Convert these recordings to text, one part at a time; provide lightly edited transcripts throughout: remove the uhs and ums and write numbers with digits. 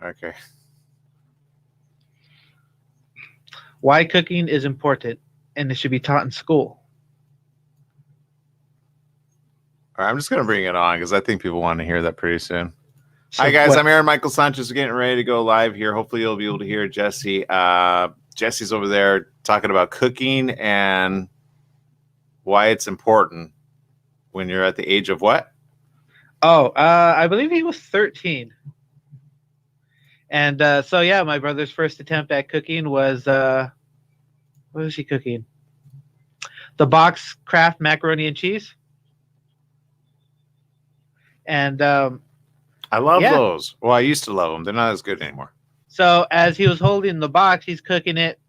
Okay. Why cooking is important and it should be taught in school. All right, I'm just going to bring it on because I think people want to hear that pretty soon. So Hi, guys. what- I'm Aaron Michael Sanchez. We're getting ready to go live here. Hopefully, you'll be able to hear Jesse. Jesse's over there talking about cooking and why it's important when you're at the age of what? I believe he was 13. And so, yeah, my brother's first attempt at cooking was, what was he cooking? The box Kraft macaroni and cheese. And I love those. Well, I used to love them. They're not as good anymore. so as he was holding the box, he's cooking it.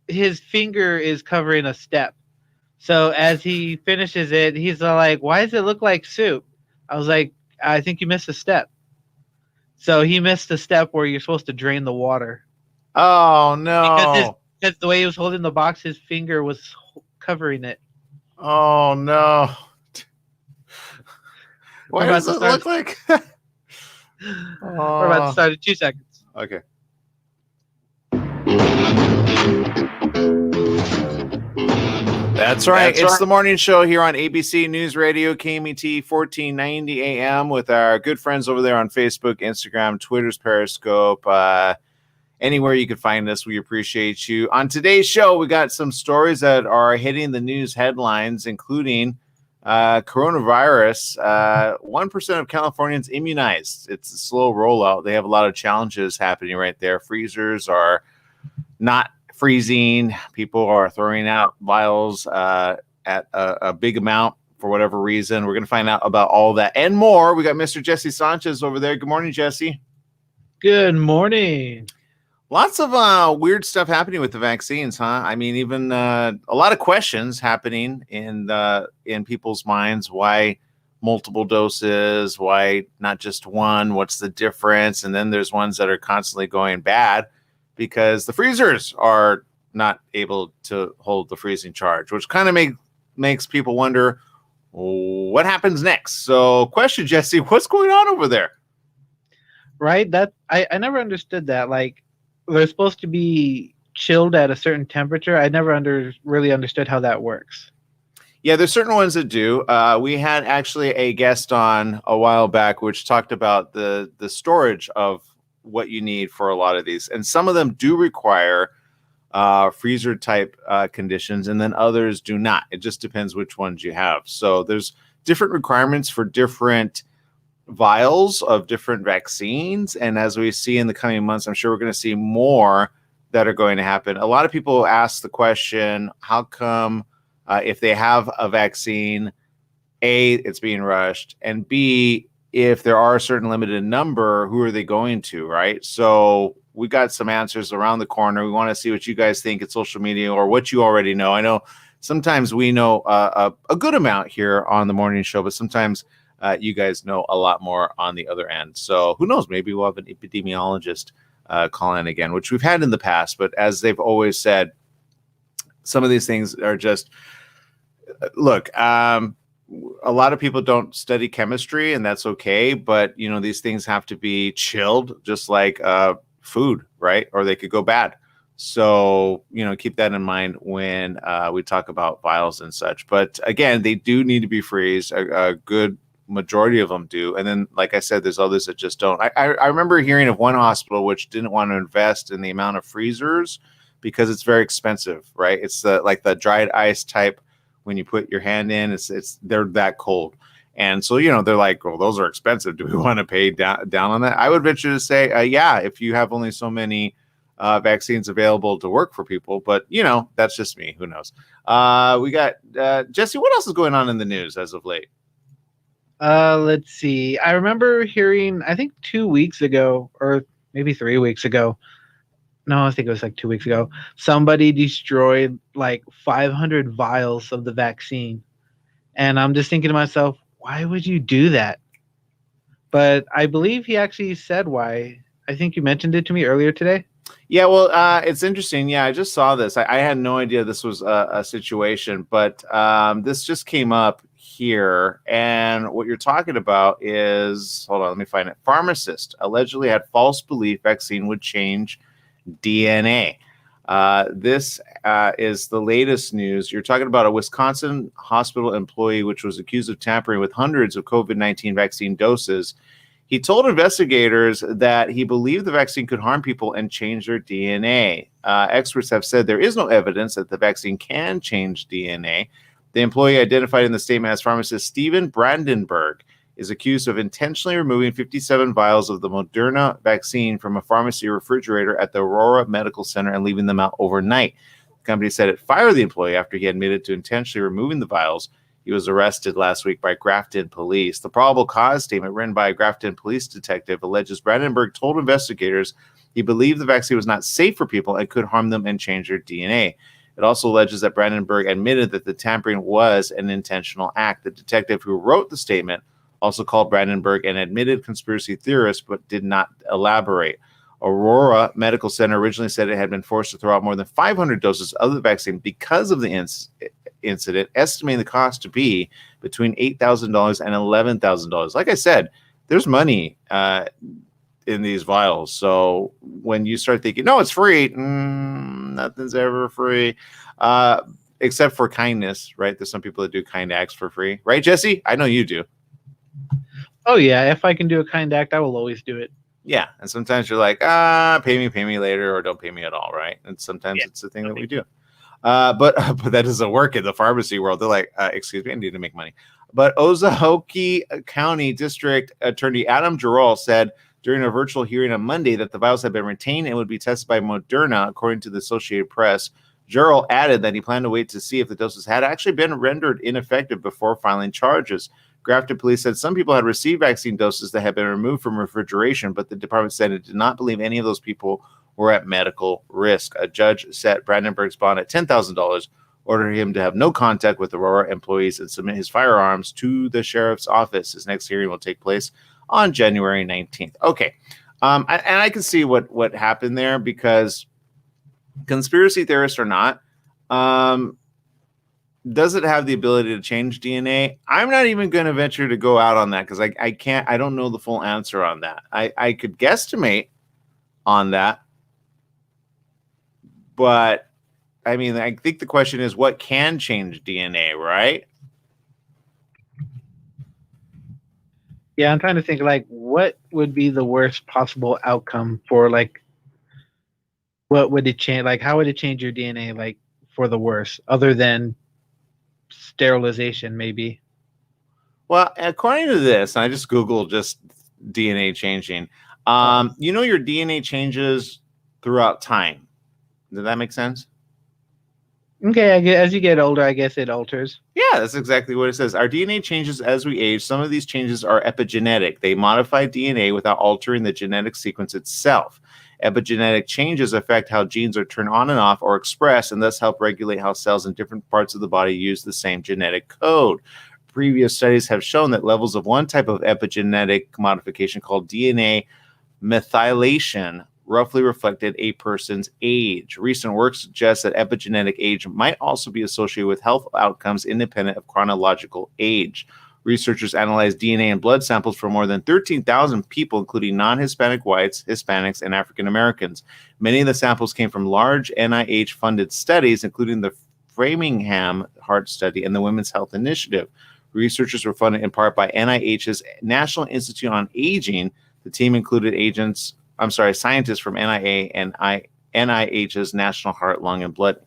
His finger is covering a step. So as he finishes it, he's like, "Why does it look like soup?" I was like, "I think you missed a step." So he missed a step where you're supposed to drain the water. Oh, no. Because the way he was holding the box, his finger was covering it. Oh, no. Why does it look like? We're about to start in 2 seconds. Okay. That's right. It's the morning show here on ABC News Radio, KMET 1490 AM with our good friends over there on Facebook, Instagram, Twitter's Periscope. Anywhere you can find us, we appreciate you. On today's show, we got some stories that are hitting the news headlines, including coronavirus. 1% of Californians immunized. It's a slow rollout. They have a lot of challenges happening right there. Freezers are not freezing. People are throwing out vials at a big amount for whatever reason. We're going to find out about all that and more. We got Mr. Jesse Sanchez over there. Good morning, Jesse. Good morning. Lots of weird stuff happening with the vaccines, huh? I mean, even a lot of questions happening in people's minds. Why multiple doses? Why not just one? What's the difference? And then there's ones that are constantly going bad because the freezers are not able to hold the freezing charge, which kind of makes people wonder what happens next. So, question, Jesse, what's going on over there? Right? That I never understood that. Like, they're supposed to be chilled at a certain temperature. I never really understood how that works. Yeah, there's certain ones that do. We had actually a guest on a while back, which talked about the storage of what you need for a lot of these. And some of them do require freezer type conditions, and then others do not. It just depends which ones you have. So there's different requirements for different vials of different vaccines. And as we see in the coming months, I'm sure we're going to see more that are going to happen. A lot of people ask the question, how come if they have a vaccine, A, it's being rushed, and B, if there are a certain limited number, who are they going to, right? So we got some answers around the corner. We want to see what you guys think at social media or what you already know. I know sometimes we know a good amount here on the morning show, but sometimes you guys know a lot more on the other end. So who knows? Maybe we'll have an epidemiologist call in again, which we've had in the past. But as they've always said, some of these things are just, look, a lot of people don't study chemistry, and that's okay. But, you know, these things have to be chilled, just like food, right? Or they could go bad. So, you know, keep that in mind when we talk about vials and such. But again, they do need to be freezed. A good majority of them do. And then, like I said, there's others that just don't. I remember hearing of one hospital which didn't want to invest in the amount of freezers because it's very expensive, right? It's the dried ice type. When you put your hand in, they're that cold. And so, you know, they're like, well, those are expensive. Do we want to pay down on that? I would venture to say, yeah, if you have only so many vaccines available to work for people. But, you know, that's just me. Who knows? We got Jesse. What else is going on in the news as of late? Let's see. I remember hearing, I think 2 weeks ago, or maybe 3 weeks ago. No, I think it was like 2 weeks ago. Somebody destroyed like 500 vials of the vaccine. And I'm just thinking to myself, why would you do that? But I believe he actually said why. I think you mentioned it to me earlier today. Yeah, well, it's interesting. Yeah, I just saw this. I had no idea this was a situation, but this just came up here, and what you're talking about is, hold on, let me find it. Pharmacist allegedly had false belief vaccine would change DNA. This is the latest news. You're talking about a Wisconsin hospital employee which was accused of tampering with hundreds of COVID-19 vaccine doses. He told investigators that he believed the vaccine could harm people and change their DNA. Experts have said there is no evidence that the vaccine can change DNA. The employee, identified in the statement as pharmacist Stephen Brandenburg, is accused of intentionally removing 57 vials of the Moderna vaccine from a pharmacy refrigerator at the Aurora Medical Center and leaving them out overnight. The company said it fired the employee after he admitted to intentionally removing the vials. He was arrested last week by Grafton police. The probable cause statement written by a Grafton police detective alleges Brandenburg told investigators he believed the vaccine was not safe for people and could harm them and change their DNA. It also alleges that Brandenburg admitted that the tampering was an intentional act. The detective who wrote the statement also called Brandenburg an admitted conspiracy theorist, but did not elaborate. Aurora Medical Center originally said it had been forced to throw out more than 500 doses of the vaccine because of the incident, estimating the cost to be between $8,000 and $11,000. Like I said, there's money in these vials. So when you start thinking, no, it's free, nothing's ever free, except for kindness, right? There's some people that do kind acts for free, right, Jesse? I know you do. Oh yeah, if I can do a kind act, I will always do it. Yeah, and sometimes you're like, pay me later, or don't pay me at all, right? And sometimes it's the thing that we do. But that doesn't work in the pharmacy world. They're like, excuse me, I need to make money. But Ozahokie County District Attorney Adam Jarrell said during a virtual hearing on Monday that the vials had been retained and would be tested by Moderna, according to the Associated Press. Jarrell added that he planned to wait to see if the doses had actually been rendered ineffective before filing charges. Grafton police said some people had received vaccine doses that had been removed from refrigeration, but the department said it did not believe any of those people were at medical risk. A judge set Brandenburg's bond at $10,000, ordered him to have no contact with Aurora employees and submit his firearms to the sheriff's office. His next hearing will take place on January 19th. Okay. And I can see what happened there, because conspiracy theorists or not, does it have the ability to change DNA? I'm not even going to venture to go out on that, because I don't know the full answer on that. I could guesstimate on that. But I mean, I think the question is, what can change DNA, right? Yeah, I'm trying to think, like, what would be the worst possible outcome for, like, what would it change? Like, how would it change your DNA, like, for the worse, other than sterilization, maybe? Well, according to this, I just Googled just DNA changing. Your DNA changes throughout time. Does that make sense? Okay, as you get older, I guess it alters. Yeah, that's exactly what it says. Our DNA changes as we age. Some of these changes are epigenetic. They modify DNA without altering the genetic sequence itself. Epigenetic changes affect how genes are turned on and off or expressed, and thus help regulate how cells in different parts of the body use the same genetic code. Previous studies have shown that levels of one type of epigenetic modification called DNA methylation roughly reflected a person's age. Recent work suggests that epigenetic age might also be associated with health outcomes independent of chronological age. Researchers analyzed DNA and blood samples from more than 13,000 people, including non-Hispanic whites, Hispanics, and African Americans. Many of the samples came from large NIH-funded studies, including the Framingham Heart Study and the Women's Health Initiative. Researchers were funded in part by NIH's National Institute on Aging. The team included scientists from NIA and NIH's National Heart, Lung, and Blood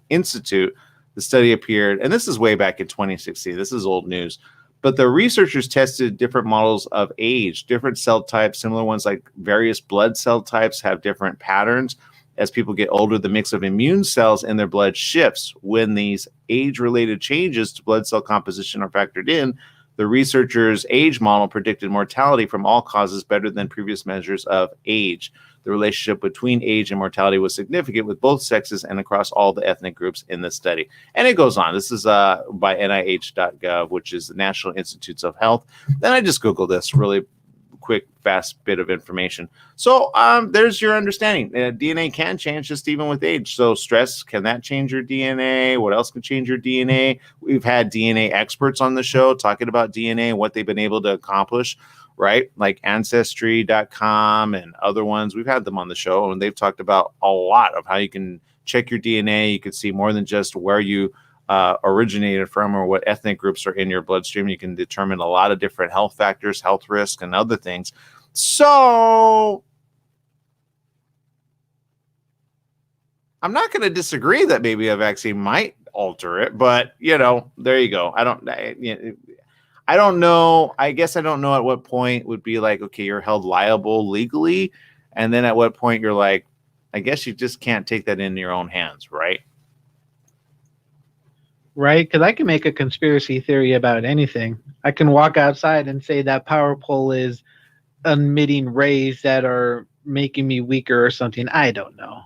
Institute. The study appeared, and this is way back in 2016. This is old news. But the researchers tested different models of age, different cell types, similar ones like various blood cell types have different patterns. As people get older, the mix of immune cells in their blood shifts. When these age-related changes to blood cell composition are factored in, the researchers' age model predicted mortality from all causes better than previous measures of age. The relationship between age and mortality was significant with both sexes and across all the ethnic groups in the study. And it goes on. This is by NIH.gov, which is the National Institutes of Health. Then I just Googled this really quick, fast bit of information. So there's your understanding. DNA can change just even with age. So stress, can that change your DNA? What else can change your DNA? We've had DNA experts on the show talking about DNA, what they've been able to accomplish, right? Like Ancestry.com and other ones. We've had them on the show, and they've talked about a lot of how you can check your DNA. You can see more than just where you originated from or what ethnic groups are in your bloodstream. You can determine a lot of different health factors, health risk, and other things. So I'm not going to disagree that maybe a vaccine might alter it, but there you go. I don't know. I guess I don't know at what point would be like, okay, you're held liable legally. And then at what point you're like, I guess you just can't take that into your own hands, right? Right? Because I can make a conspiracy theory about anything. I can walk outside and say that power pole is emitting rays that are making me weaker or something. I don't know.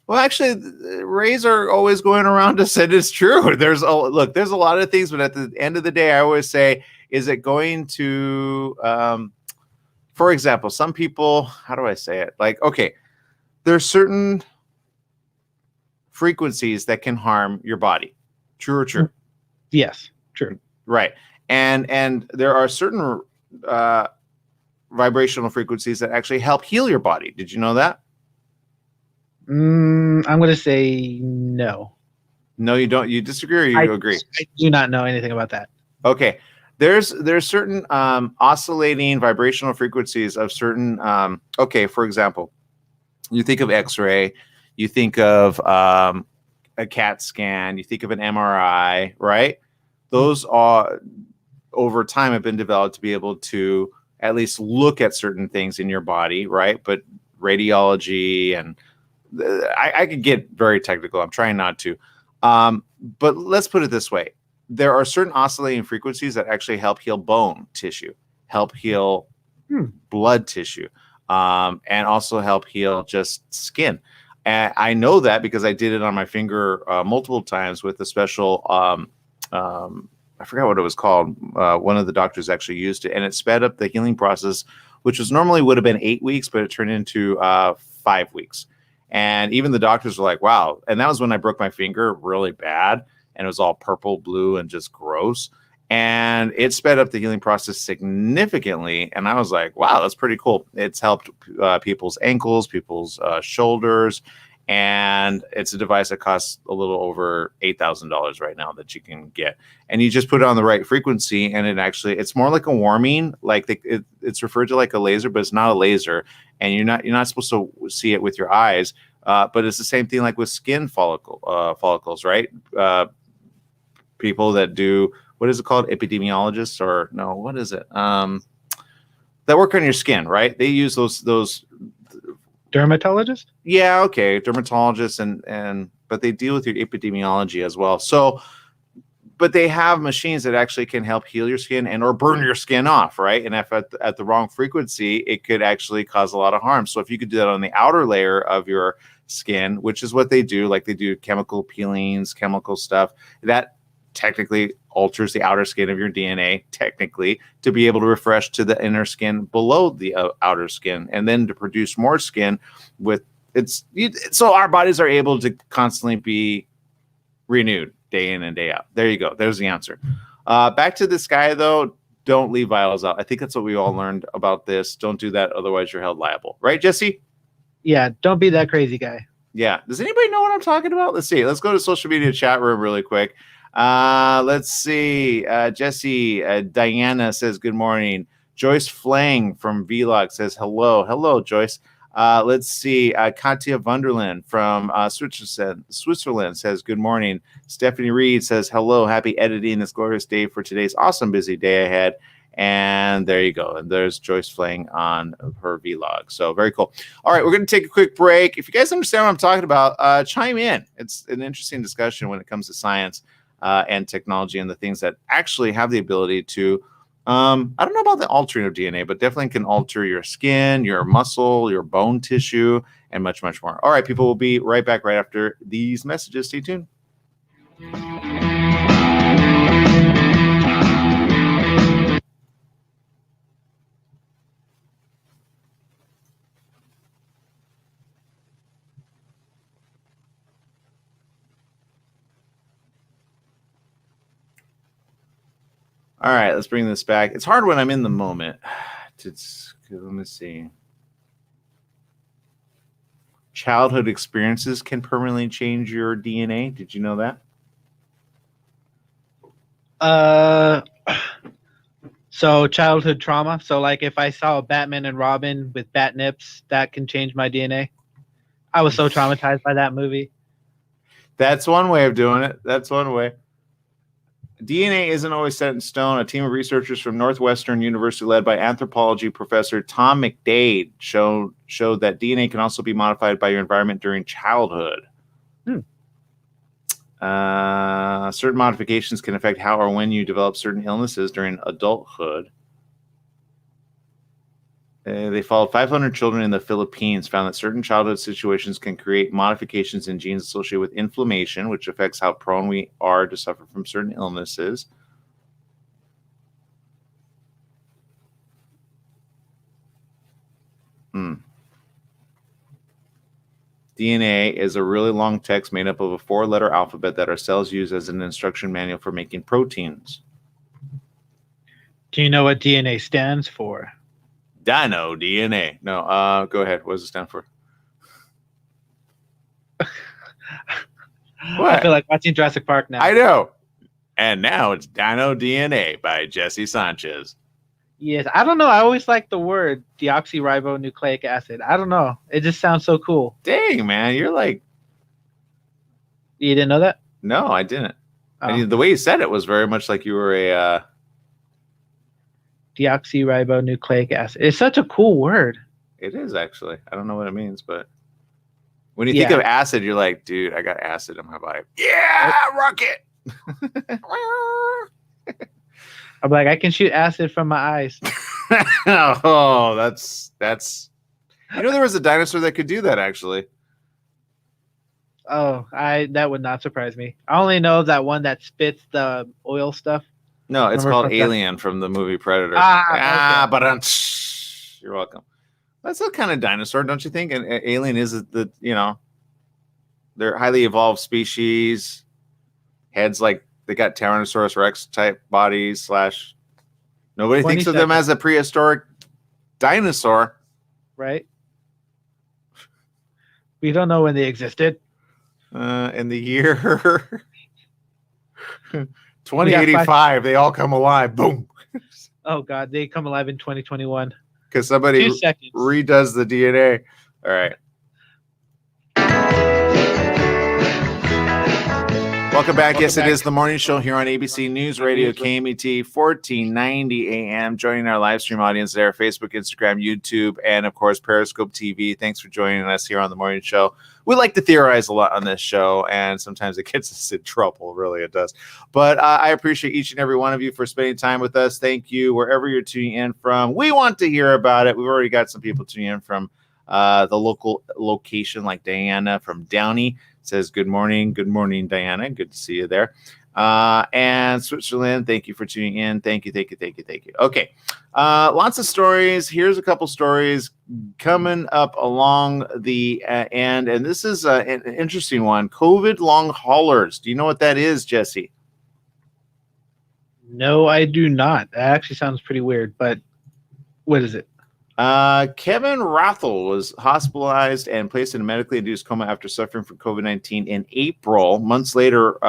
Well, actually, rays are always going around us, and it's true. There's a lot of things, but at the end of the day, I always say, is it going to, for example, some people, how do I say it? Like, okay, there's certain frequencies that can harm your body. True or true? Yes, true. Right. And there are certain vibrational frequencies that actually help heal your body. Did you know that? I'm going to say no. No, you don't. You disagree or you agree? I do not know anything about that. Okay. There's certain oscillating vibrational frequencies of certain, for example, you think of X-ray, you think of a CAT scan, you think of an MRI, right? Those are, over time, have been developed to be able to at least look at certain things in your body, right? But radiology and I could get very technical. I'm trying not to. But let's put it this way. There are certain oscillating frequencies that actually help heal bone tissue, help heal blood tissue, and also help heal just skin. And I know that because I did it on my finger multiple times with a special, I forgot what it was called. One of the doctors actually used it, and it sped up the healing process, which was normally would have been 8 weeks, but it turned into 5 weeks. And even the doctors were like, wow. And that was when I broke my finger really bad, and it was all purple, blue, and just gross. And it sped up the healing process significantly. And I was like, wow, that's pretty cool. It's helped people's ankles, people's shoulders. And it's a device that costs a little over $8,000 right now that you can get. And you just put it on the right frequency, and it's more like a warming. Like it's referred to like a laser, but it's not a laser. And you're not supposed to see it with your eyes. But it's the same thing like with skin follicles, right? People that do, what is it called? Epidemiologists or no, what is it? That work on your skin, right? They use those Dermatologist? Yeah, okay, dermatologists but they deal with your epidemiology as well. So, but they have machines that actually can help heal your skin and or burn your skin off, right? And if at the wrong frequency, it could actually cause a lot of harm. So if you could do that on the outer layer of your skin, which is what they do, like they do chemical peelings, chemical stuff, that technically alters the outer skin of your DNA, technically, to be able to refresh to the inner skin below the outer skin, and then to produce more skin so our bodies are able to constantly be renewed day in and day out. There you go. There's the answer. Back to this guy, though. Don't leave vials out. I think that's what we all learned about this. Don't do that. Otherwise, you're held liable. Right, Jesse? Yeah, don't be that crazy guy. Yeah. Does anybody know what I'm talking about? Let's see. Let's go to social media chat room really quick. Let's see. Jesse, Diana says good morning. Joyce Flang from Vlog says hello. Hello, Joyce. Let's see. Katya Wunderland from Switzerland says good morning. Stephanie Reed says hello. Happy editing this glorious day for today's awesome busy day ahead. And there you go. And there's Joyce Flang on her vlog. So very cool. All right, we're going to take a quick break. If you guys understand what I'm talking about, chime in. It's an interesting discussion when it comes to science and technology and the things that actually have the ability to, I don't know about the altering of DNA, but definitely can alter your skin, your muscle, your bone tissue, and much, much more. All right, people, will be right back right after these messages. Stay tuned. All right, let's bring this back. It's hard when I'm in the moment. Let me see. Childhood experiences can permanently change your DNA. Did you know that? So childhood trauma. So like if I saw a Batman and Robin with bat nips, that can change my DNA. I was so traumatized by that movie. That's one way of doing it. That's one way. DNA isn't always set in stone. A team of researchers from Northwestern University, led by anthropology professor Tom McDade, showed that DNA can also be modified by your environment during childhood. Certain modifications can affect how or when you develop certain illnesses during adulthood. They followed 500 children in the Philippines, found that certain childhood situations can create modifications in genes associated with inflammation, which affects how prone we are to suffer from certain illnesses. DNA is a really long text made up of a 4-letter alphabet that our cells use as an instruction manual for making proteins. Do you know what DNA stands for? Dino DNA. No, go ahead. What does it stand for? What? I feel like watching Jurassic Park now. I know. And now it's Dino DNA by Jesse Sanchez. Yes, I don't know. I always like the word deoxyribonucleic acid. I don't know. It just sounds so cool. Dang, man. You're like... You didn't know that? No, I didn't. Oh. I mean, the way you said it was very much like you were a... Deoxyribonucleic acid. It's such a cool word. It is, actually. I don't know what it means, but... When you think of acid, you're like, dude, I got acid in my body. Yeah, rocket! I'm like, I can shoot acid from my eyes. Oh, that's... You know, there was a dinosaur that could do that, actually. Oh, that would not surprise me. I only know that one that spits the oil stuff. No, it's called Alien from the movie Predator. Okay. But you're welcome. That's a kind of dinosaur, don't you think? And alien is the, you know, they're highly evolved species. Heads like they got Tyrannosaurus Rex type bodies / nobody thinks of them as a prehistoric dinosaur. Right. We don't know when they existed. In the year 2085, they all come alive. Boom. Oh, God. They come alive in 2021. Because somebody redoes the DNA. All right. Welcome back. Yes, it is the morning show here on ABC News Radio, KMET 1490 AM. Joining our live stream audience there, Facebook, Instagram, YouTube, and of course, Periscope TV. Thanks for joining us here on the morning show. We like to theorize a lot on this show, and sometimes it gets us in trouble. Really, it does. But I appreciate each and every one of you for spending time with us. Thank you, wherever you're tuning in from. We want to hear about it. We've already got some people tuning in from the local location, like Diana from Downey. Says good morning, Diana. Good to see you there. And Switzerland, thank you for tuning in. Thank you. Okay, lots of stories. Here's a couple stories coming up along the end, and this is an interesting one. COVID long haulers. Do you know what that is, Jesse? No, I do not. That actually sounds pretty weird, but what is it? Kevin Rathel was hospitalized and placed in a medically induced coma after suffering from COVID-19 in April. Months later,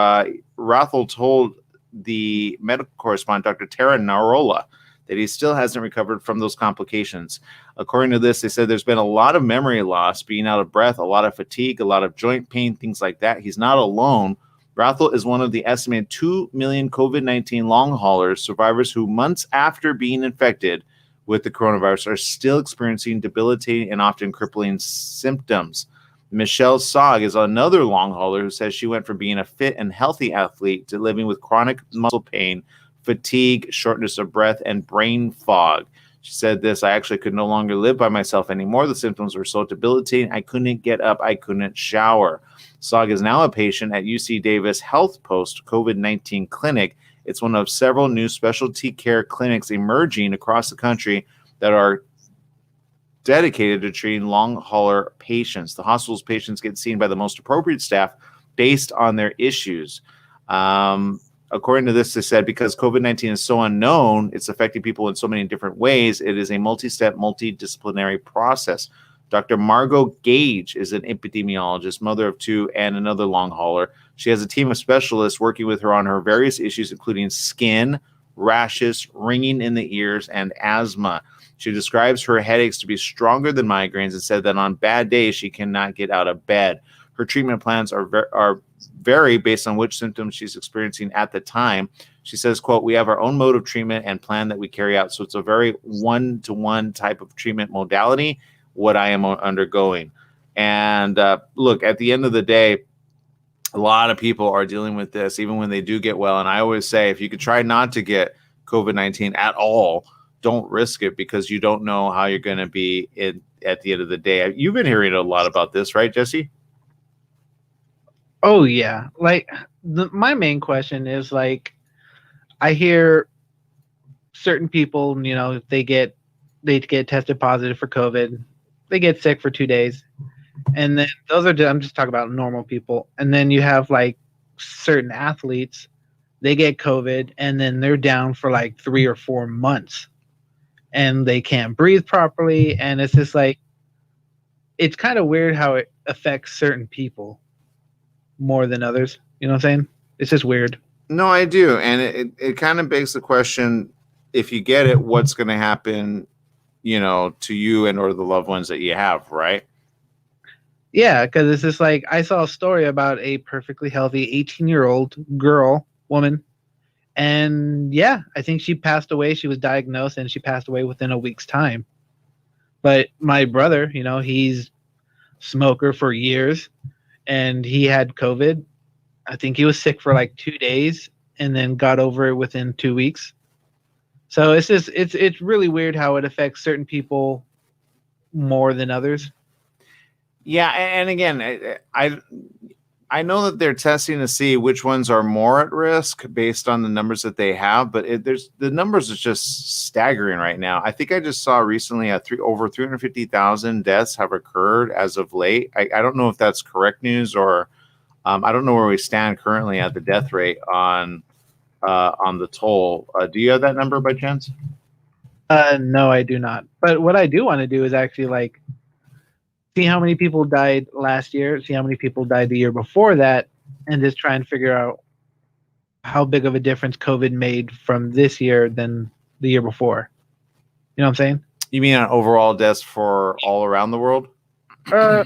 Rathel told the medical correspondent, Dr. Tara Narola, that he still hasn't recovered from those complications. According to this, they said there's been a lot of memory loss, being out of breath, a lot of fatigue, a lot of joint pain, things like that. He's not alone. Rathel is one of the estimated 2 million COVID-19 long haulers, survivors who months after being infected with the coronavirus are still experiencing debilitating and often crippling symptoms. Michelle Sogg is another long hauler who says she went from being a fit and healthy athlete to living with chronic muscle pain, fatigue, shortness of breath, and brain fog. She said this, I actually could no longer live by myself anymore. The symptoms were so debilitating, I couldn't get up, I couldn't shower. Sogg is now a patient at UC Davis Health Post COVID-19 clinic. It's one of several new specialty care clinics emerging across the country that are dedicated to treating long hauler patients. The hospital's patients get seen by the most appropriate staff based on their issues. according to this, they said because COVID-19 is so unknown, it's affecting people in so many different ways. It is a multi-step, multidisciplinary process. Dr. Margot Gage is an epidemiologist, mother of two, and another long hauler. She has a team of specialists working with her on her various issues, including skin, rashes, ringing in the ears, and asthma. She describes her headaches to be stronger than migraines and said that on bad days she cannot get out of bed. Her treatment plans are vary based on which symptoms she's experiencing at the time. She says, quote, "We have our own mode of treatment and plan that we carry out. So it's a very one-to-one type of treatment modality, what I am undergoing." And look, at the end of the day, a lot of people are dealing with this, even when they do get well. And I always say, if you could try not to get COVID-19 at all, don't risk it, because you don't know how you're going to be at the end of the day. You've been hearing a lot about this, right, Jesse? Oh yeah, like my main question is like, I hear certain people, they get tested positive for COVID, they get sick for 2 days, and then I'm just talking about normal people, and then you have like certain athletes, they get COVID, and then they're down for like 3 or 4 months, and they can't breathe properly, and it's just like, it's kind of weird how it affects certain people more than others. You know what I'm saying? It's just weird. No, I do. And it kind of begs the question, if you get it, what's going to happen, to you and or the loved ones that you have, right? Yeah, because it's just like, I saw a story about a perfectly healthy 18-year-old woman, and yeah, I think she passed away. She was diagnosed and she passed away within a week's time. But my brother, he's smoker for years, and he had COVID. I think he was sick for like 2 days and then got over it within 2 weeks. So it's really weird how it affects certain people more than others. Yeah, and again, I know that they're testing to see which ones are more at risk based on the numbers that they have, but the numbers are just staggering right now. I think I just saw recently over 350,000 deaths have occurred as of late. I don't know if that's correct news, or I don't know where we stand currently at the death rate on the toll. Do you have that number by chance? No, I do not. But what I do want to do is actually like see how many people died last year, see how many people died the year before that, and just try and figure out how big of a difference COVID made from this year than the year before. You know what I'm saying? You mean on overall deaths for all around the world? Or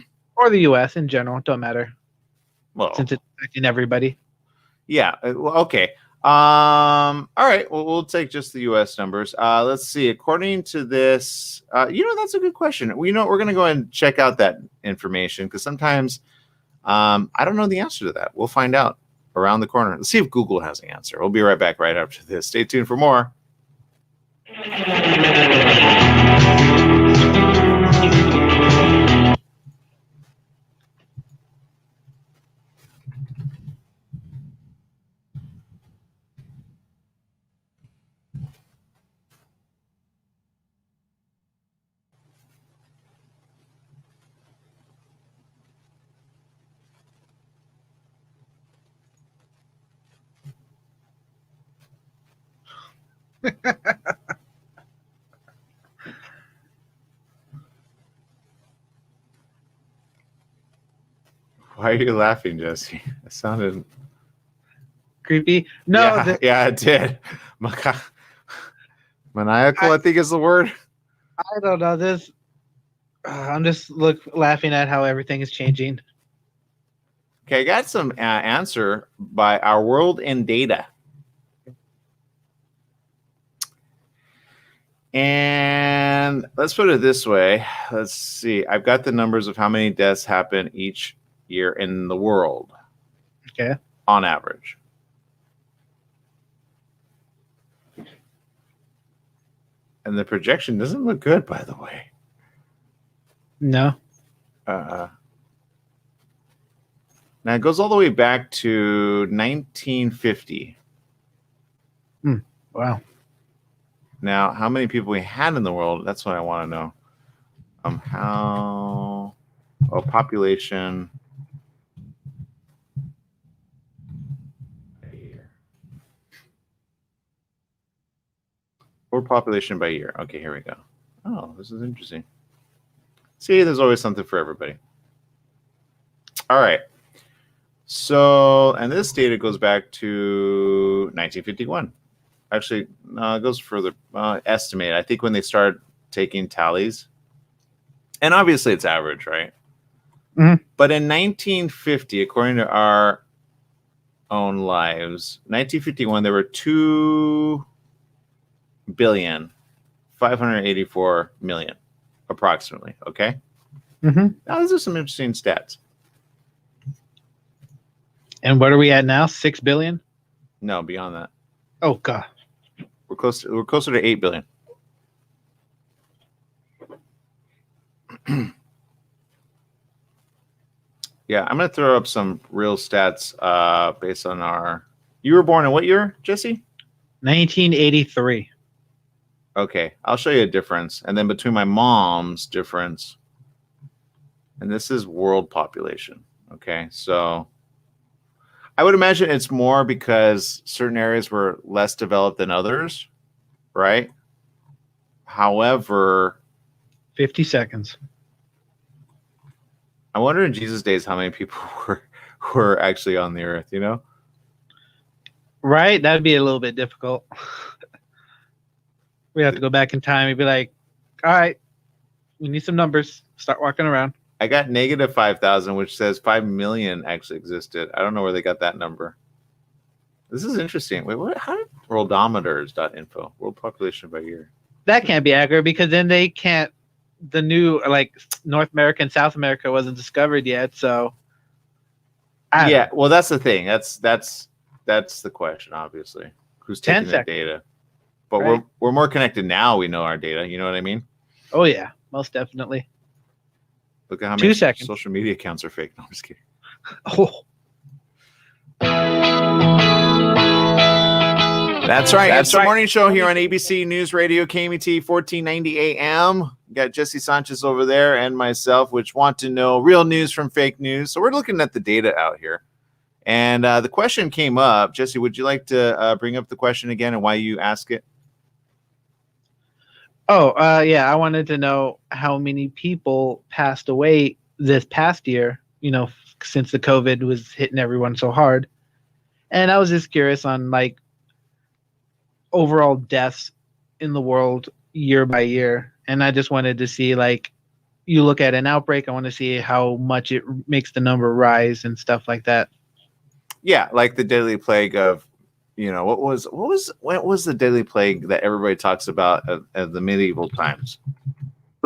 the U.S. in general. It don't matter. Well, since it's affecting everybody. Yeah. Well, okay. All right. Well, we'll take just the U.S. numbers. Let's see. According to this, that's a good question. We're going to go ahead and check out that information, because sometimes I don't know the answer to that. We'll find out around the corner. Let's see if Google has the answer. We'll be right back right after this. Stay tuned for more. Why are you laughing, Jesse? It sounded creepy. No, yeah, it did. Maniacal, I think is the word. I don't know this. I'm just laughing at how everything is changing. Okay, I got some answer by Our World in Data. And let's put it this way. Let's see. I've got the numbers of how many deaths happen each year in the world. Okay. On average. And the projection doesn't look good, by the way. No. Now it goes all the way back to 1950. Wow. Now, how many people we had in the world? That's what I want to know. Population. World population by year. Okay, here we go. Oh, this is interesting. See, there's always something for everybody. All right. So, and this data goes back to 1951. Actually, it goes further. Estimate. I think when they started taking tallies, and obviously it's average, right? Mm-hmm. But in 1950, according to our own lives, 1951, there were 2,584,000,000 approximately. Okay. Mm-hmm. Now, these are some interesting stats. And what are we at now? 6 billion? No, beyond that. Oh God. We're closer to 8 billion. Yeah, I'm gonna throw up some real stats based on our. You were born in what year, Jesse? 1983. Okay, I'll show you a difference, and then between my mom's difference, and this is world population. Okay, so I would imagine it's more because certain areas were less developed than others, right? However, 50 seconds. I wonder in Jesus' days how many people were actually on the earth, you know? Right? That'd be a little bit difficult. We have to go back in time and be like, all right, we need some numbers. Start walking around. I got negative 5,000, which says 5 million actually existed. I don't know where they got that number. This is interesting. Wait, what? How did worldometers.info, world population by year? That can't be accurate because then they can't. The new like North America and South America wasn't discovered yet, so. Yeah, well, that's the thing. That's the question, obviously. Who's taking the data? But right. we're more connected now. We know our data. You know what I mean? Oh yeah, most definitely. Look at how many social media accounts are fake. No, I'm just kidding. Oh. That's right. It's the morning show here on ABC News Radio, KMET 1490 AM. Got Jesse Sanchez over there and myself, which want to know real news from fake news. So we're looking at the data out here. And the question came up. Jesse, would you like to bring up the question again and why you ask it? Oh, yeah. I wanted to know how many people passed away this past year, since the COVID was hitting everyone so hard. And I was just curious on like overall deaths in the world year by year. And I just wanted to see, like, you look at an outbreak, I want to see how much it makes the number rise and stuff like that. Yeah, like the deadly plague of, what was the deadly plague that everybody talks about at the medieval times?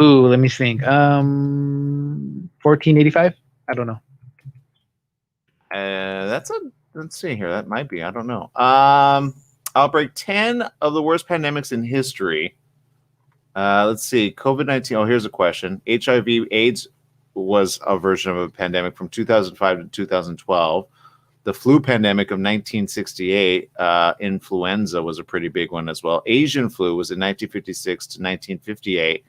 Ooh, let me think. 1485? I don't know. Let's see here. That might be. I don't know. Outbreak 10 of the worst pandemics in history. Let's see. COVID-19. Oh, here's a question. HIV/AIDS was a version of a pandemic from 2005 to 2012. The flu pandemic of 1968, influenza was a pretty big one as well. Asian flu was in 1956 to 1958.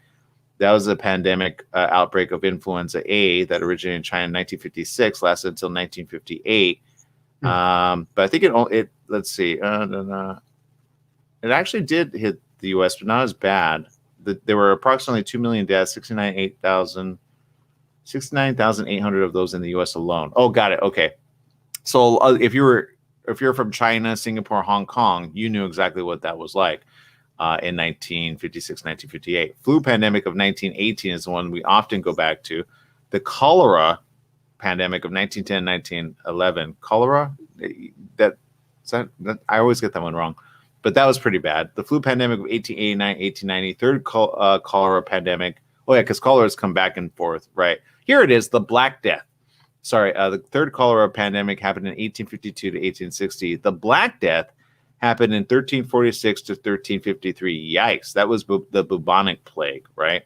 That was a pandemic outbreak of influenza A that originated in China in 1956, lasted until 1958. But I think it let's see. It actually did hit the U.S., but not as bad. There were approximately 2 million deaths, 69,800 of those in the U.S. alone. Oh, got it. Okay. So if you're from China, Singapore, Hong Kong, you knew exactly what that was like in 1956, 1958. Flu pandemic of 1918 is the one we often go back to. The cholera pandemic of 1910, 1911. Cholera? I always get that one wrong. But that was pretty bad. The flu pandemic of 1889, 1890. Third cholera pandemic. Oh, yeah, because cholera has come back and forth. Right. Here it is, the Black Death. Sorry, the third cholera pandemic happened in 1852 to 1860. The Black Death happened in 1346 to 1353. Yikes. That was the bubonic plague, right?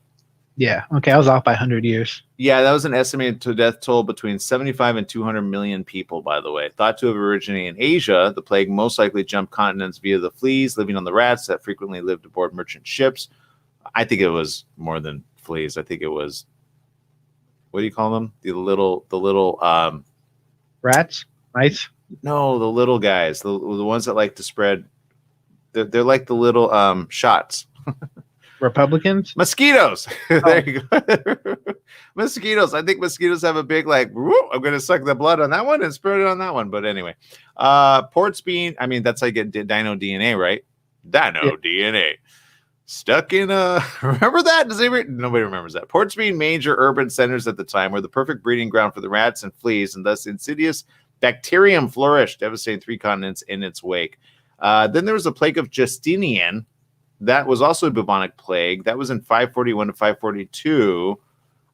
Yeah. Okay. I was off by 100 years. Yeah, that was an estimated death toll between 75 and 200 million people, by the way. Thought to have originated in Asia, the plague most likely jumped continents via the fleas living on the rats that frequently lived aboard merchant ships. I think it was more than fleas. I think it was, what do you call them? The little rats? Mice? No, the little guys, the ones that like to spread. They're like the little shots. Republicans? Mosquitoes. There you go. Mosquitoes. I think mosquitoes have a big I'm going to suck the blood on that one and spread it on that one. But anyway, ports being, I mean, that's how you get dino DNA, right? Dino DNA. Stuck in a, remember that? Nobody remembers that. Ports being major urban centers at the time were the perfect breeding ground for the rats and fleas, and thus insidious bacterium flourished, devastating 3 continents in its wake. Then there was the plague of Justinian. That was also a bubonic plague. That was in 541 to 542.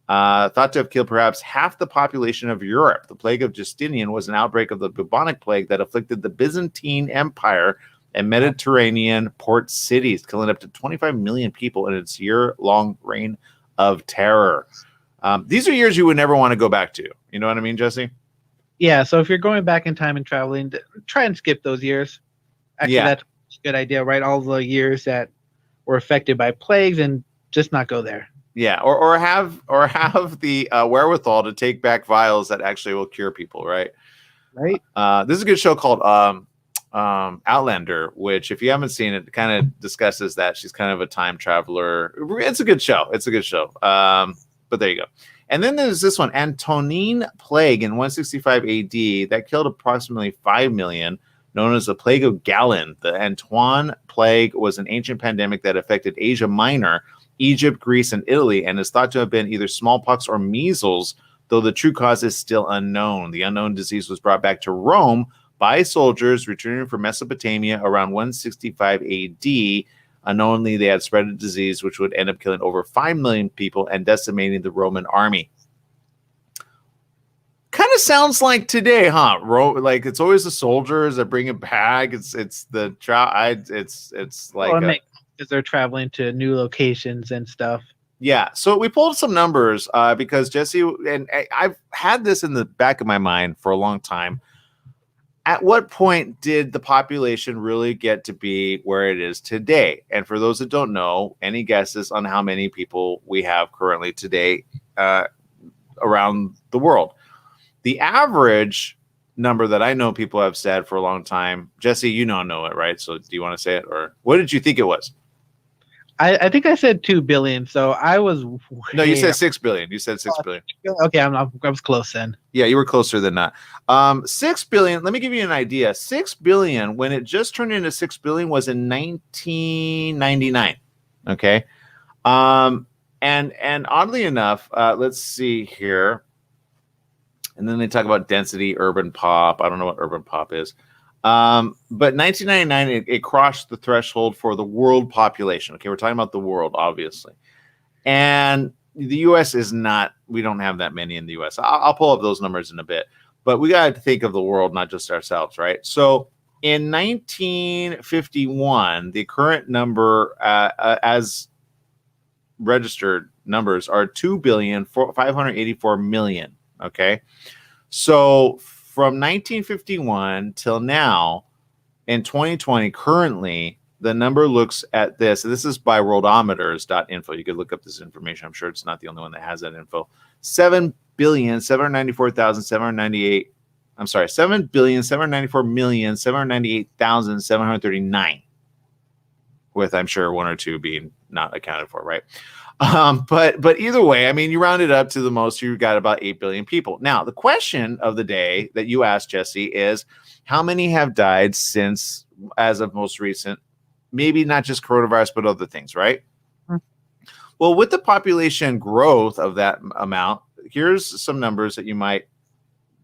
Thought to have killed perhaps half the population of Europe. The plague of Justinian was an outbreak of the bubonic plague that afflicted the Byzantine Empire and Mediterranean port cities, killing up to 25 million people in its year-long reign of terror. These are years you would never want to go back to. You know what I mean, Jesse? Yeah, so if you're going back in time and traveling, try and skip those years. Actually, that's a good idea, right? All the years that were affected by plagues and just not go there. Yeah, or have the wherewithal to take back vials that actually will cure people, right? Right. This is a good show called Outlander, which if you haven't seen it, kind of discusses that she's kind of a time traveler. It's a good show. But there you go. And then there's this one, Antonin Plague in 165 AD that killed approximately 5 million, known as the Plague of Galen. The Antoine Plague was an ancient pandemic that affected Asia Minor, Egypt, Greece, and Italy, and is thought to have been either smallpox or measles, though the true cause is still unknown. The unknown disease was brought back to Rome by soldiers returning from Mesopotamia around 165 AD. Unknowingly, they had spread a disease which would end up killing over 5 million people and decimating the Roman army. Kind of sounds like today, huh? Like it's always the soldiers that bring it back. It's the it's like because they're traveling to new locations and stuff. Yeah, so we pulled some numbers because Jesse and I've had this in the back of my mind for a long time. At what point did the population really get to be where it is today? And for those that don't know, any guesses on how many people we have currently today around the world? The average number that I know people have said for a long time, Jesse, you know it, right? So do you want to say it, or what did you think it was? I think I said 2 billion, so I was. No, you said 6 billion. You said 6 billion. Okay, I was close then. Yeah, you were closer than that. 6 billion. Let me give you an idea. 6 billion, when it just turned into 6 billion, was in 1999. Okay, and oddly enough, let's see here. And then they talk about density, urban pop. I don't know what urban pop is. But 1999, it crossed the threshold for the world population. Okay, we're talking about the world, obviously. And the U.S. is not, we don't have that many in the U.S. I'll pull up those numbers in a bit. But we got to think of the world, not just ourselves, right? So in 1951, the current number as registered numbers are 2,584,000,000. Okay. So from 1951 till now, in 2020, currently, the number looks at this. This is by worldometers.info. You could look up this information. I'm sure it's not the only one that has that info. 7,794,798. I'm sorry, 7,794,798,739. With, I'm sure, one or two being not accounted for, right? But either way, I mean, you round it up to the most, you got about 8 billion people. Now, the question of the day that you asked, Jesse, is how many have died since, as of most recent, maybe not just coronavirus, but other things, right? Mm-hmm. Well, with the population growth of that amount, here's some numbers that you might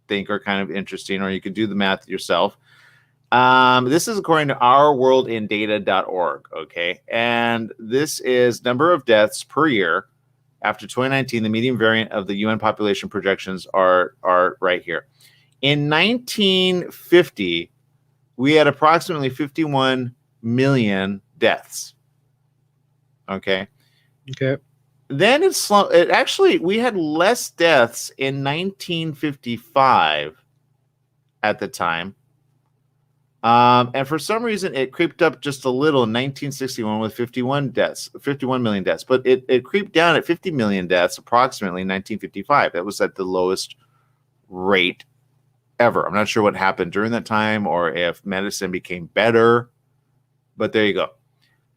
think are kind of interesting, or you could do the math yourself. This is according to ourworldindata.org, okay? And this is number of deaths per year after 2019. The median variant of the UN population projections are right here. In 1950, we had approximately 51 million deaths, okay? Okay. Then we had less deaths in 1955 at the time. And for some reason, it creeped up just a little in 1961 with 51 million deaths. But it creeped down at 50 million deaths approximately in 1955. That was at the lowest rate ever. I'm not sure what happened during that time or if medicine became better. But there you go.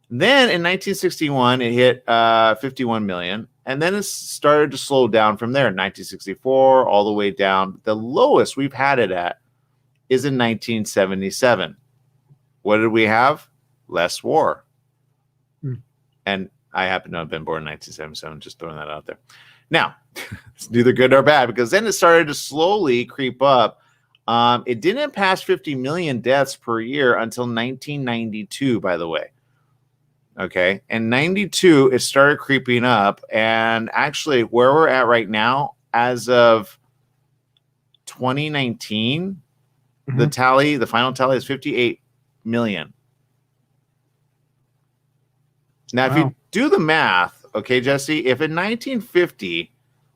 Then in 1961, it hit 51 million. And then it started to slow down from there. 1964, all the way down. The lowest we've had it at is in 1977. What did we have? Less war. And I happen to have been born in 1977, just throwing that out there. Now, it's neither good nor bad, because then it started to slowly creep up. It didn't pass 50 million deaths per year until 1992, by the way. Okay. And 92, it started creeping up. And actually, where we're at right now, as of 2019, the final tally is 58 million. Now, if you do the math, okay, Jesse, if in 1950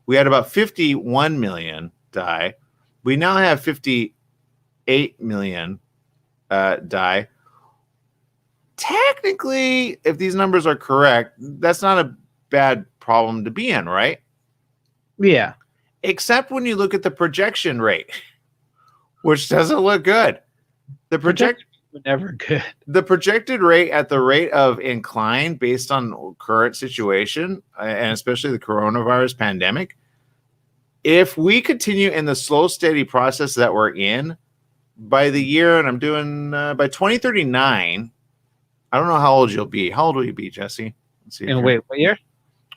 we had about 51 million die, we now have 58 million die. Technically, if these numbers are correct, that's not a bad problem to be in, right? Yeah. Except when you look at the projection rate, which doesn't look good. Never good. The projected rate at the rate of incline based on current situation, and especially the coronavirus pandemic, if we continue in the slow, steady process that we're in, by the year, and I'm doing by 2039, I don't know how old you'll be. How old will you be, Jesse? Let's see. And wait, what year?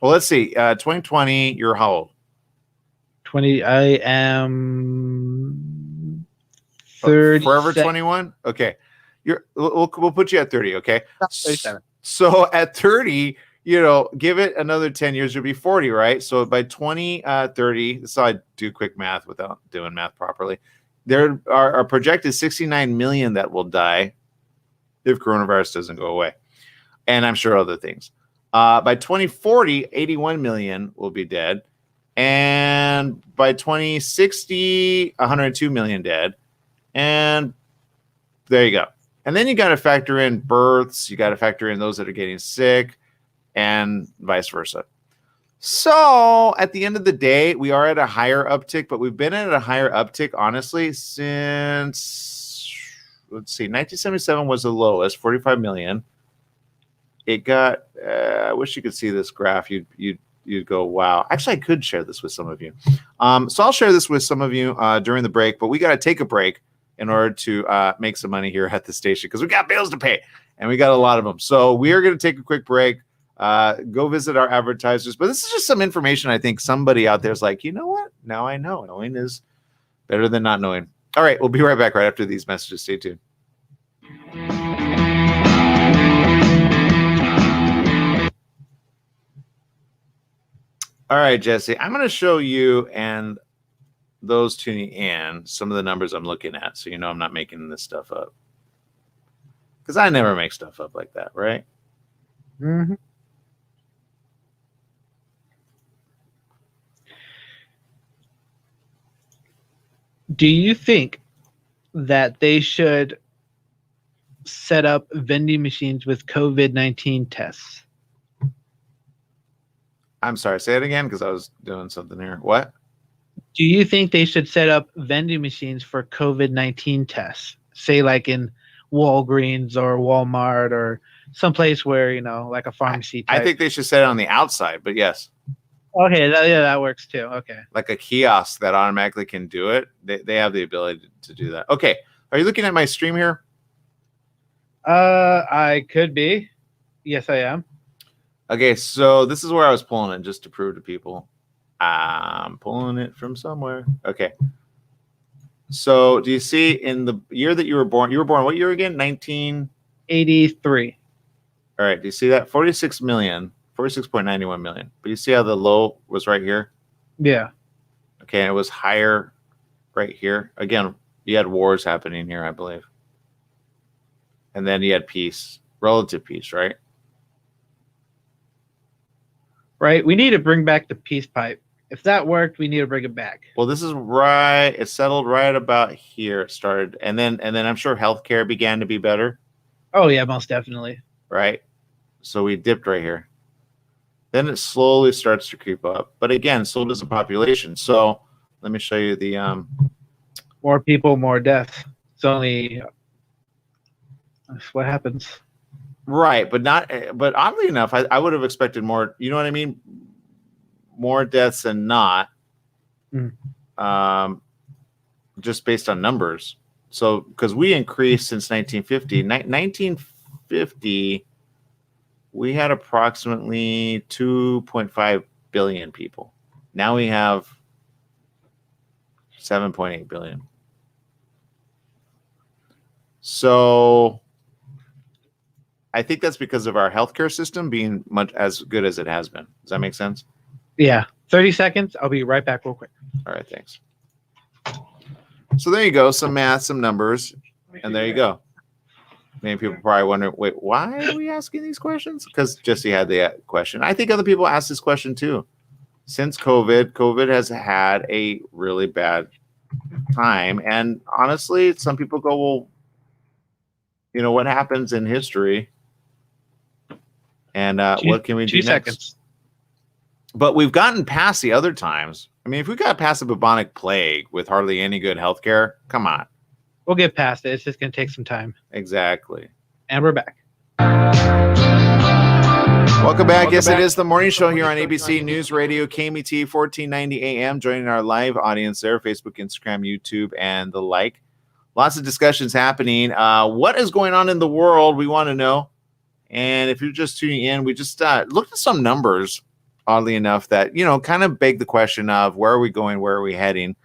Well, let's see. 2020, you're how old? 20. I am 30. Forever 21? Okay. We'll put you at 30, okay? 37. So at 30, give it another 10 years, you'll be 40, right? So by 2030, this is how I do quick math without doing math properly. There are projected 69 million that will die if coronavirus doesn't go away. And I'm sure other things. By 2040, 81 million will be dead. And by 2060, 102 million dead. And there you go. And then you got to factor in births. You got to factor in those that are getting sick and vice versa. So at the end of the day, we are at a higher uptick, but we've been at a higher uptick, honestly, since, let's see, 1977 was the lowest, 45 million. It got, I wish you could see this graph. You'd go, wow. Actually, I could share this with some of you. So I'll share this with some of you during the break, but we got to take a break in order to make some money here at the station because we got bills to pay and we got a lot of them. So we are going to take a quick break, go visit our advertisers. But this is just some information I think somebody out there is like, you know what? Now I know. Knowing is better than not knowing. All right. We'll be right back right after these messages. Stay tuned. All right, Jesse, I'm going to show you and those tuning in some of the numbers I'm looking at. So, I'm not making this stuff up. Because I never make stuff up like that, right? Mm-hmm. Do you think that they should set up vending machines with COVID-19 tests? I'm sorry, say it again because I was doing something here. What? Do you think they should set up vending machines for COVID-19 tests? Say like in Walgreens or Walmart or someplace where, like a pharmacy type. I think they should set it on the outside, but yes. Okay, that works too. Okay. Like a kiosk that automatically can do it. They have the ability to do that. Okay. Are you looking at my stream here? I could be. Yes, I am. Okay, so this is where I was pulling it just to prove to people. I'm pulling it from somewhere. Okay. So do you see in the year that you were born what year again? 1983. All right. Do you see that? 46.91 million. But you see how the low was right here? Yeah. Okay. And it was higher right here. Again, you had wars happening here, I believe. And then you had peace, relative peace, right? Right. We need to bring back the peace pipe. If that worked, we need to bring it back. Well, this is right. It settled right about here. It started, and then I'm sure healthcare began to be better. Oh yeah, most definitely. Right. So we dipped right here. Then it slowly starts to creep up, but again, so does the population. So let me show you the more people, more death. It's only that's what happens. Right, but not. But oddly enough, I would have expected more. You know what I mean? More deaths than not. Mm. Just based on numbers. So, because we increased since 1950, 1950, we had approximately 2.5 billion people. Now we have 7.8 billion. So, I think that's because of our healthcare system being much as good as it has been. Does that make sense? Yeah. 30 seconds. I'll be right back real quick. All right, thanks. So there you go, some math, some numbers, and there you go. Many people probably wonder, wait, why are we asking these questions? Because Jesse had the question. I think other people ask this question too. Since COVID has had a really bad time. And honestly, some people go, well, you know, what happens in history? And what can we do 2 next? seconds. But we've gotten past the other times. I mean, if we got past the bubonic plague with hardly any good healthcare, come on. We'll get past it. It's just going to take some time. Exactly. And we're back. Welcome back. Yes, it is the morning show here on ABC News Radio, KMET 1490 AM. Joining our live audience there, Facebook, Instagram, YouTube, and the like. Lots of discussions happening. What is going on in the world? We want to know. And if you're just tuning in, we just looked at some numbers, oddly enough, that, you know, kind of beg the question of where are we going? Where are we heading?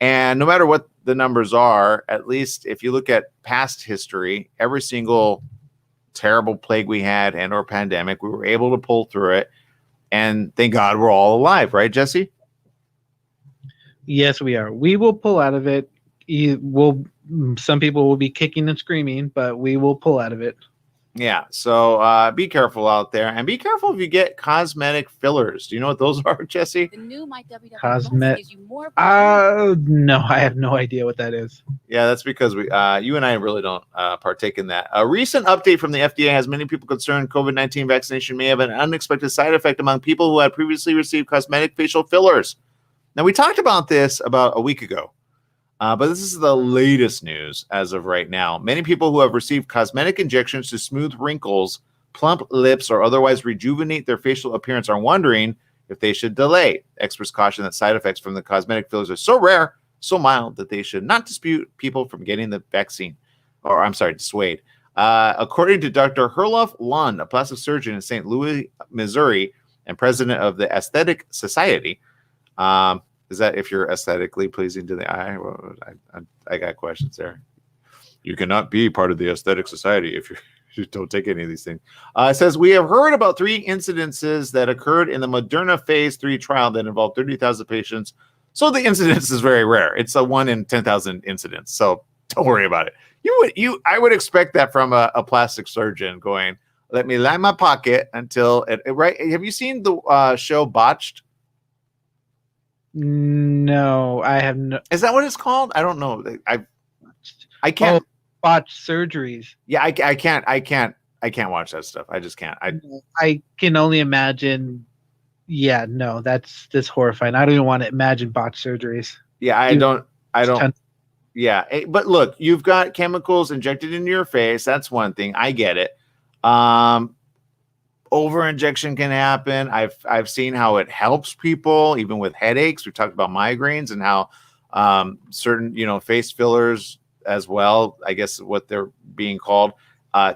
And no matter what the numbers are, at least if you look at past history, every single terrible plague we had and or pandemic, we were able to pull through it. And thank God we're all alive, right, Jesse? Yes, we are. We will pull out of it. Some people will be kicking and screaming, but we will pull out of it. Yeah, so be careful out there, and be careful if you get cosmetic fillers. Do you know what those are, Jesse? The new My WW Cosmet. gives you more. No, I have no idea what that is. Yeah, that's because you and I really don't partake in that. A recent update from the FDA has many people concerned COVID-19 vaccination may have an unexpected side effect among people who had previously received cosmetic facial fillers. Now, we talked about this about a week ago. But this is the latest news as of right now. Many people who have received cosmetic injections to smooth wrinkles, plump lips, or otherwise rejuvenate their facial appearance are wondering if they should delay. Experts caution that side effects from the cosmetic fillers are so rare, so mild, that they should not dispute people from getting the vaccine. Or, I'm sorry, dissuade. According to Dr. Herlof Lund, a plastic surgeon in St. Louis, Missouri, and president of the Aesthetic Society, is that if you're aesthetically pleasing to the eye? Well, I got questions there. You cannot be part of the Aesthetic Society if you don't take any of these things. It says, we have heard about 3 incidences that occurred in the Moderna phase 3 trial that involved 30,000 patients. So the incidence is very rare. It's a 1 in 10,000 incidence. So don't worry about it. I would expect that from a plastic surgeon going, let me line my pocket until it right. Have you seen the show Botched? No, I have no. Is that what it's called? I don't know. I can't. Botched surgeries. Yeah, I can't watch that stuff. I just can't. I can only imagine. Yeah, no, that's horrifying. I don't even want to imagine botched surgeries. Yeah, I don't. Yeah, but look, you've got chemicals injected into your face. That's one thing. I get it. Over injection can happen. I've seen how it helps people even with headaches. We talked about migraines and how certain face fillers as well, I guess what they're being called,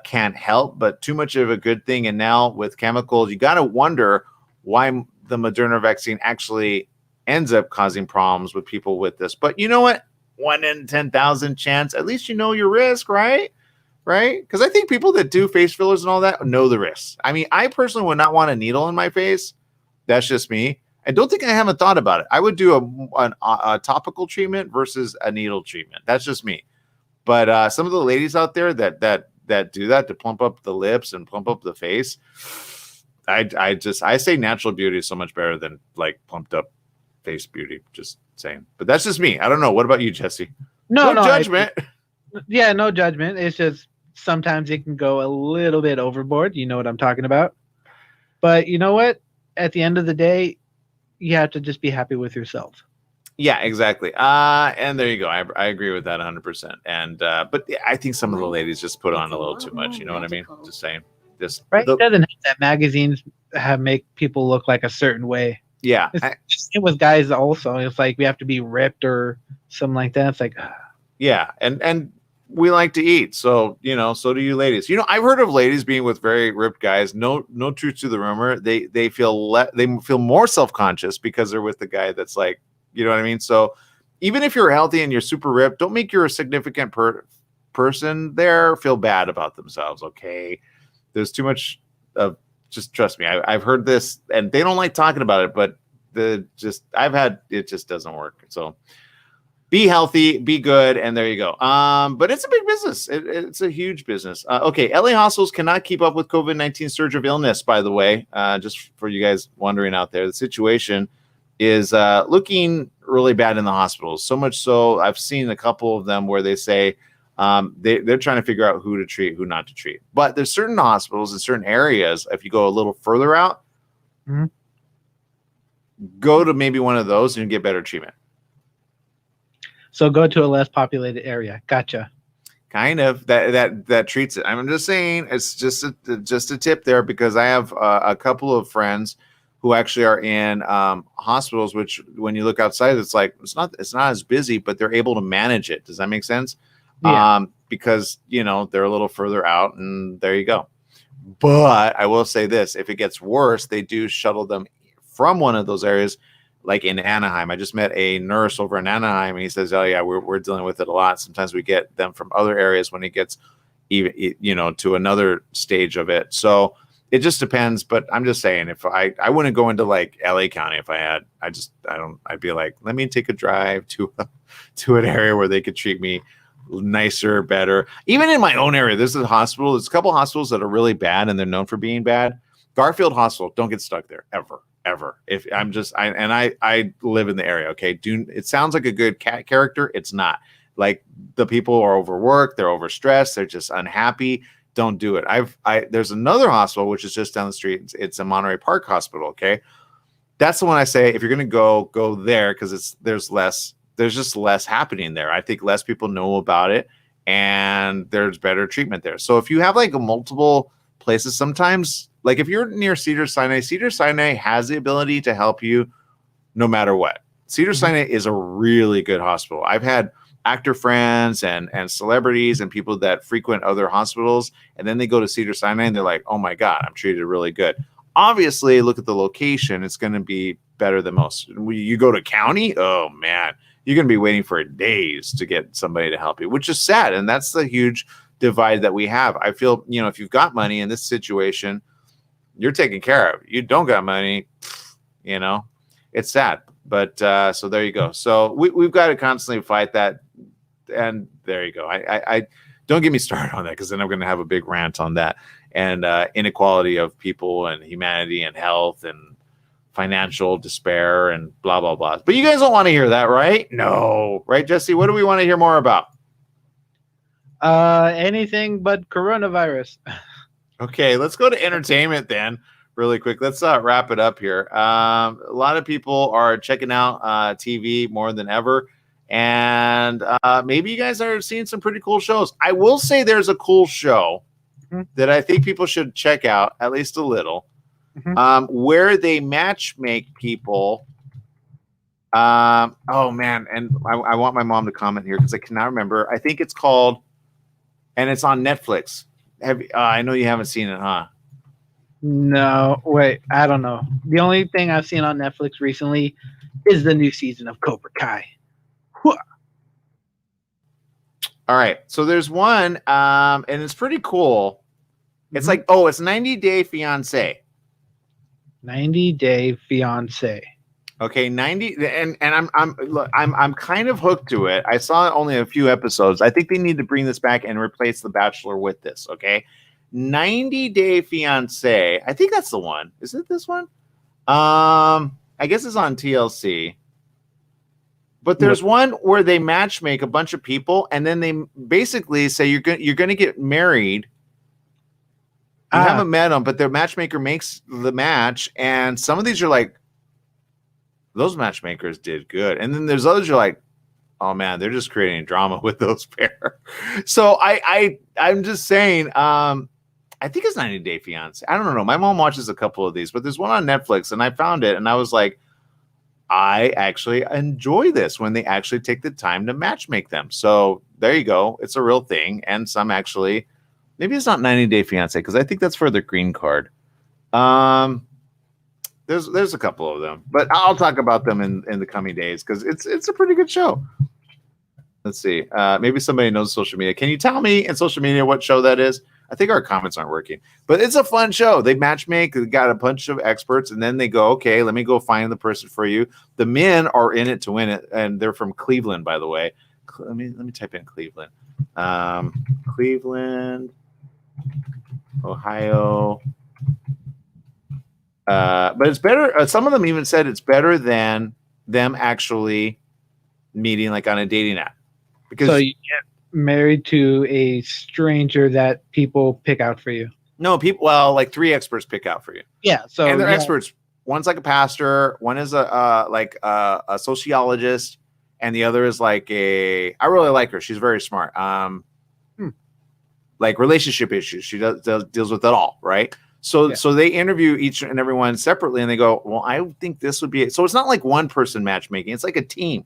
can help, but too much of a good thing. And now with chemicals, you got to wonder why the Moderna vaccine actually ends up causing problems with people with this. But you know what? 1 in 10,000 chance. At least you know your risk, right? Right? Because I think people that do face fillers and all that know the risks. I mean, I personally would not want a needle in my face. That's just me. I don't think I haven't thought about it. I would do a topical treatment versus a needle treatment. That's just me. But some of the ladies out there that do that to plump up the lips and plump up the face, I say natural beauty is so much better than like plumped up face beauty. Just saying. But that's just me. I don't know. What about you, Jesse? No judgment. No judgment. It's just sometimes it can go a little bit overboard. You know what I'm talking about. But you know what? At the end of the day, you have to just be happy with yourself. Yeah, exactly. And there you go. I agree with that 100%. And but I think some of the ladies just put on a little too much. You know what I mean? Just saying. Just Right? It doesn't have that magazines have make people look like a certain way. yeah. It's just same with guys also. It's like we have to be ripped or something like that. It's like Yeah, and we like to eat, so so do you ladies. I've heard of ladies being with very ripped guys. No truth to the rumor. They feel more self-conscious because they're with the guy that's like, you know what I mean? So even if you're healthy and you're super ripped, don't make your significant person there feel bad about themselves, okay? There's too much of, just trust me. I've heard this and they don't like talking about it, but it just doesn't work. So be healthy, be good, and there you go. But it's a big business. It's a huge business. Okay, LA hospitals cannot keep up with COVID-19 surge of illness, by the way. Just for you guys wondering out there, the situation is looking really bad in the hospitals. So much so, I've seen a couple of them where they say they're trying to figure out who to treat, who not to treat. But there's certain hospitals in certain areas, if you go a little further out, go to maybe one of those and get better treatment. So go to a less populated area. Gotcha. Kind of that treats it. I'm just saying it's just a tip there, because I have a couple of friends who actually are in hospitals, which when you look outside, it's like it's not as busy, but they're able to manage it. Does that make sense? Yeah. Because they're a little further out, and there you go. But I will say this: if it gets worse, they do shuttle them from one of those areas. Like in Anaheim, I just met a nurse over in Anaheim, and he says, "Oh yeah, we're dealing with it a lot. Sometimes we get them from other areas when it gets even to another stage of it. So it just depends. But I'm just saying, if I wouldn't go into like LA County if I had. I'd be like, let me take a drive to an area where they could treat me nicer, better. Even in my own area, there's a hospital. There's a couple hospitals that are really bad, and they're known for being bad. Garfield Hospital, don't get stuck there ever. If I live in the area, okay, it sounds like a good cat character. It's not. Like, the people are overworked, they're overstressed, they're just unhappy. Don't do it. There's another hospital which is just down the street. It's a Monterey Park Hospital. Okay, that's the one I say if you're gonna go there, because there's just less happening there. I think less people know about it, and there's better treatment there. So if you have like multiple places, sometimes, like if you're near Cedars-Sinai has the ability to help you no matter what. Cedars-Sinai is a really good hospital. I've had actor friends and celebrities and people that frequent other hospitals, and then they go to Cedars-Sinai and they're like, oh my God, I'm treated really good. Obviously, look at the location. It's going to be better than most. You go to county, oh man, you're going to be waiting for days to get somebody to help you, which is sad. And that's the huge divide that we have. I feel, if you've got money in this situation, you're taken care of. You don't got money, it's sad. But so there you go. So we've got to constantly fight that. And there you go. I don't get me started on that, because then I'm going to have a big rant on that, and inequality of people and humanity and health and financial despair and blah, blah, blah. But you guys don't want to hear that, right? No. Right, Jesse? What do we want to hear more about? Anything but coronavirus. Okay, let's go to entertainment then, really quick. Let's wrap it up here. A lot of people are checking out TV more than ever, and maybe you guys are seeing some pretty cool shows. I will say there's a cool show that I think people should check out, at least a little, where they matchmake people. Oh man, and I want my mom to comment here because I cannot remember. I think it's called, and it's on Netflix. I know you haven't seen it, huh? No, wait, I don't know. The only thing I've seen on Netflix recently is the new season of Cobra Kai. All right, so there's one, and it's pretty cool. It's like, it's 90 Day Fiance. 90 Day Fiance. Okay, 90, and I'm kind of hooked to it. I saw only a few episodes. I think they need to bring this back and replace The Bachelor with this. Okay, 90 Day Fiance. I think that's the one. Is it this one? I guess it's on TLC. But there's one where they matchmake a bunch of people, and then they basically say you're going to get married. You haven't met them, but their matchmaker makes the match, and some of these are like, those matchmakers did good. And then there's others you're like, oh man, they're just creating drama with those pair. So I'm just saying, I I think it's 90 Day Fiance. I don't know. My mom watches a couple of these, but there's one on Netflix, and I found it, and I was like, I actually enjoy this when they actually take the time to matchmake them. So there you go. It's a real thing, and some actually, maybe it's not 90 Day Fiance because I think that's for the green card. There's a couple of them, but I'll talk about them in the coming days because it's a pretty good show. Let's see. Maybe somebody knows social media. Can you tell me in social media what show that is? I think our comments aren't working, but it's a fun show. They matchmake. They got a bunch of experts, and then they go, okay, let me go find the person for you. The men are in it to win it, and they're from Cleveland, by the way. Let me type in Cleveland. Cleveland, Ohio. But it's better. Some of them even said it's better than them actually meeting like on a dating app. Because so you get married to a stranger that people pick out for you. No, people. Well, like 3 experts pick out for you. Yeah. So and they're experts. One's like a pastor. One is a sociologist, and the other is like a. I really like her. She's very smart. Like relationship issues. She deals with it all, right? So they interview each and every one separately, and they go, well, I think this would be it. So it's not like one person matchmaking. It's like a team,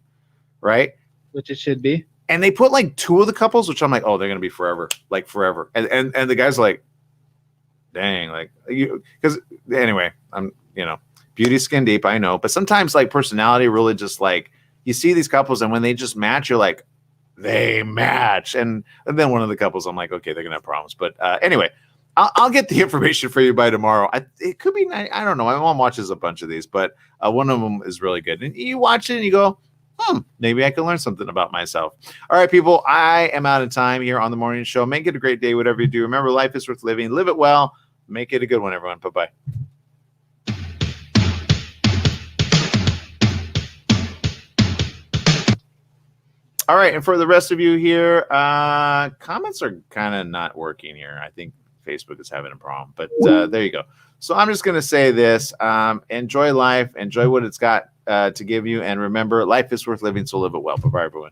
right? Which it should be. And they put like 2 of the couples, which I'm like, oh, they're gonna be forever, like forever. And the guy's like, dang, like you, because anyway, I'm beauty skin deep, I know, but sometimes like personality really just like you see these couples, and when they just match, you're like, they match, and then one of the couples, I'm like, okay, they're gonna have problems. But anyway, I'll get the information for you by tomorrow. It could be, I don't know. My mom watches a bunch of these, but one of them is really good. And you watch it and you go, maybe I can learn something about myself. All right, people, I am out of time here on the morning show. Make it a great day, whatever you do. Remember, life is worth living. Live it well. Make it a good one, everyone. Bye-bye. All right, and for the rest of you here, comments are kind of not working here. I think Facebook is having a problem, but there you go. So I'm just going to say this. Enjoy life. Enjoy what it's got to give you. And remember, life is worth living, so live it well. Bye-bye, everyone.